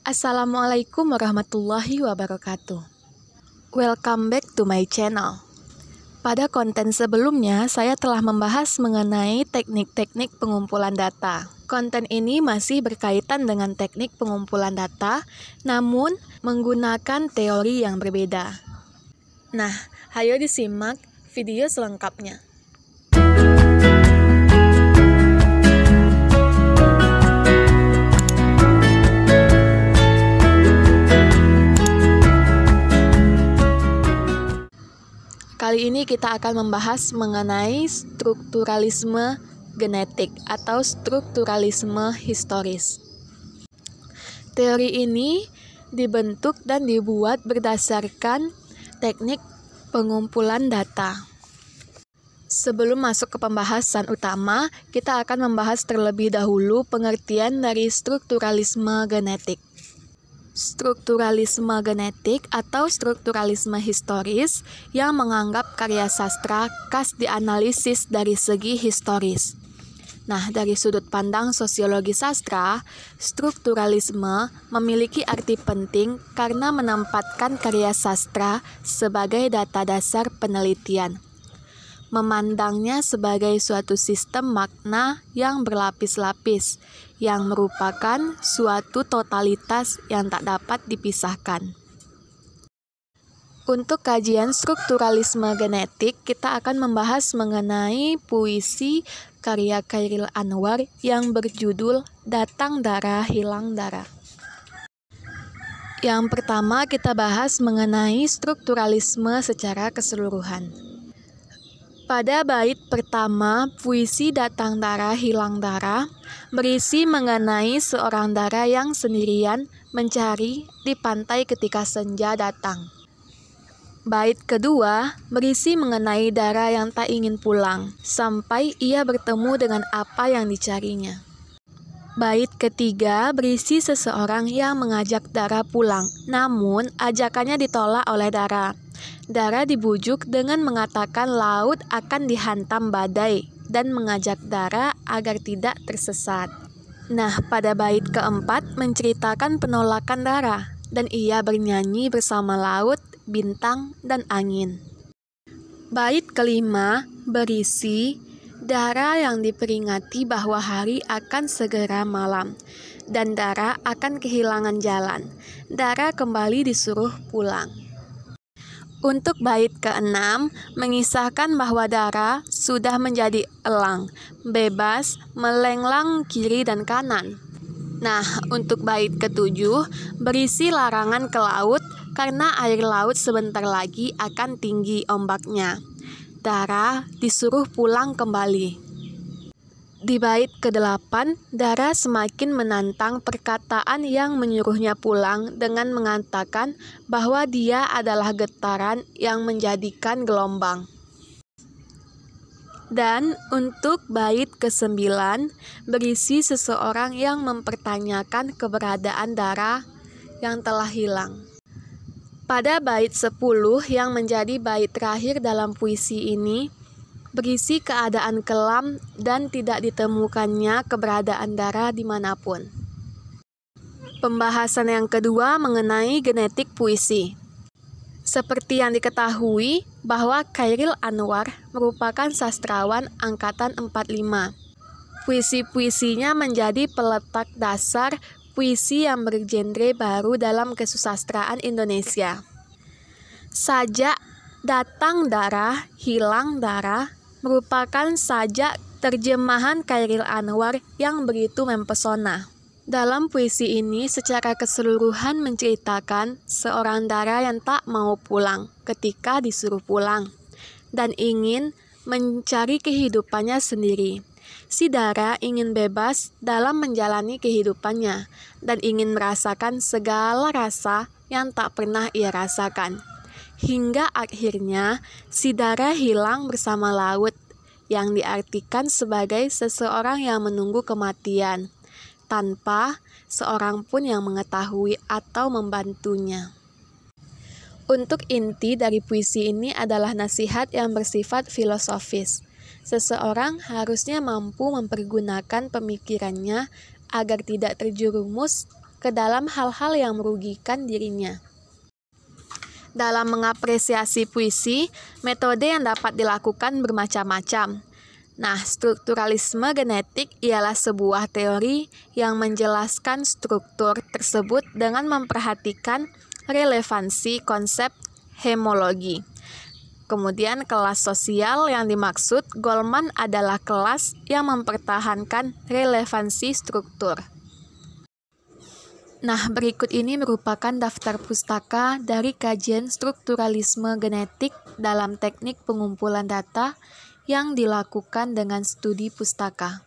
Assalamualaikum warahmatullahi wabarakatuh. Welcome back to my channel. Pada konten sebelumnya, saya telah membahas mengenai teknik-teknik pengumpulan data. Konten ini masih berkaitan dengan teknik pengumpulan data, namun menggunakan teori yang berbeda. Nah, ayo disimak video selengkapnya. Kali ini kita akan membahas mengenai strukturalisme genetik atau strukturalisme historis. Teori ini dibentuk dan dibuat berdasarkan teknik pengumpulan data. Sebelum masuk ke pembahasan utama, kita akan membahas terlebih dahulu pengertian dari strukturalisme genetik. Strukturalisme genetik atau strukturalisme historis yang menganggap karya sastra khas dianalisis dari segi historis. Nah, dari sudut pandang sosiologi sastra, strukturalisme memiliki arti penting karena menempatkan karya sastra sebagai data dasar penelitian. Memandangnya sebagai suatu sistem makna yang berlapis-lapis, yang merupakan suatu totalitas yang tak dapat dipisahkan. Untuk kajian strukturalisme genetik, kita akan membahas mengenai puisi karya Chairil Anwar yang berjudul Datang Darah Hilang Darah. Yang pertama kita bahas mengenai strukturalisme secara keseluruhan. Pada bait pertama, puisi Datang Darah Hilang Darah berisi mengenai seorang dara yang sendirian mencari di pantai ketika senja datang. Bait kedua berisi mengenai dara yang tak ingin pulang sampai ia bertemu dengan apa yang dicarinya. Bait ketiga berisi seseorang yang mengajak dara pulang, namun ajakannya ditolak oleh dara. Dara dibujuk dengan mengatakan laut akan dihantam badai dan mengajak dara agar tidak tersesat. Nah, pada bait keempat menceritakan penolakan dara dan ia bernyanyi bersama laut, bintang, dan angin. Bait kelima berisi dara yang diperingati bahwa hari akan segera malam dan dara akan kehilangan jalan. Dara kembali disuruh pulang. Untuk bait keenam, mengisahkan bahwa dara sudah menjadi elang, bebas, melenglang kiri dan kanan. Nah, untuk bait ketujuh, berisi larangan ke laut karena air laut sebentar lagi akan tinggi ombaknya. Dara disuruh pulang kembali. Di bait ke-8, dara semakin menantang perkataan yang menyuruhnya pulang dengan mengatakan bahwa dia adalah getaran yang menjadikan gelombang. Dan untuk bait ke-9, berisi seseorang yang mempertanyakan keberadaan dara yang telah hilang. Pada bait 10 yang menjadi bait terakhir dalam puisi ini, berisi keadaan kelam dan tidak ditemukannya keberadaan dara dimanapun. Pembahasan yang kedua mengenai genetik puisi. Seperti yang diketahui bahwa Chairil Anwar merupakan sastrawan angkatan 45. Puisi-puisinya menjadi peletak dasar puisi yang bergenre baru dalam kesusastraan Indonesia. Sajak Datang Darah Hilang Darah merupakan sajak terjemahan Chairil Anwar yang begitu mempesona. Dalam puisi ini secara keseluruhan menceritakan seorang dara yang tak mau pulang ketika disuruh pulang dan ingin mencari kehidupannya sendiri. Si dara ingin bebas dalam menjalani kehidupannya dan ingin merasakan segala rasa yang tak pernah ia rasakan. Hingga akhirnya si dara hilang bersama laut, yang diartikan sebagai seseorang yang menunggu kematian, tanpa seorang pun yang mengetahui atau membantunya. Untuk inti dari puisi ini adalah nasihat yang bersifat filosofis. Seseorang harusnya mampu mempergunakan pemikirannya agar tidak terjerumus ke dalam hal-hal yang merugikan dirinya. Dalam mengapresiasi puisi, metode yang dapat dilakukan bermacam-macam. Nah, strukturalisme genetik ialah sebuah teori yang menjelaskan struktur tersebut dengan memperhatikan relevansi konsep homologi. Kemudian kelas sosial yang dimaksud Goleman adalah kelas yang mempertahankan relevansi struktur. Nah, berikut ini merupakan daftar pustaka dari kajian strukturalisme genetik dalam teknik pengumpulan data yang dilakukan dengan studi pustaka.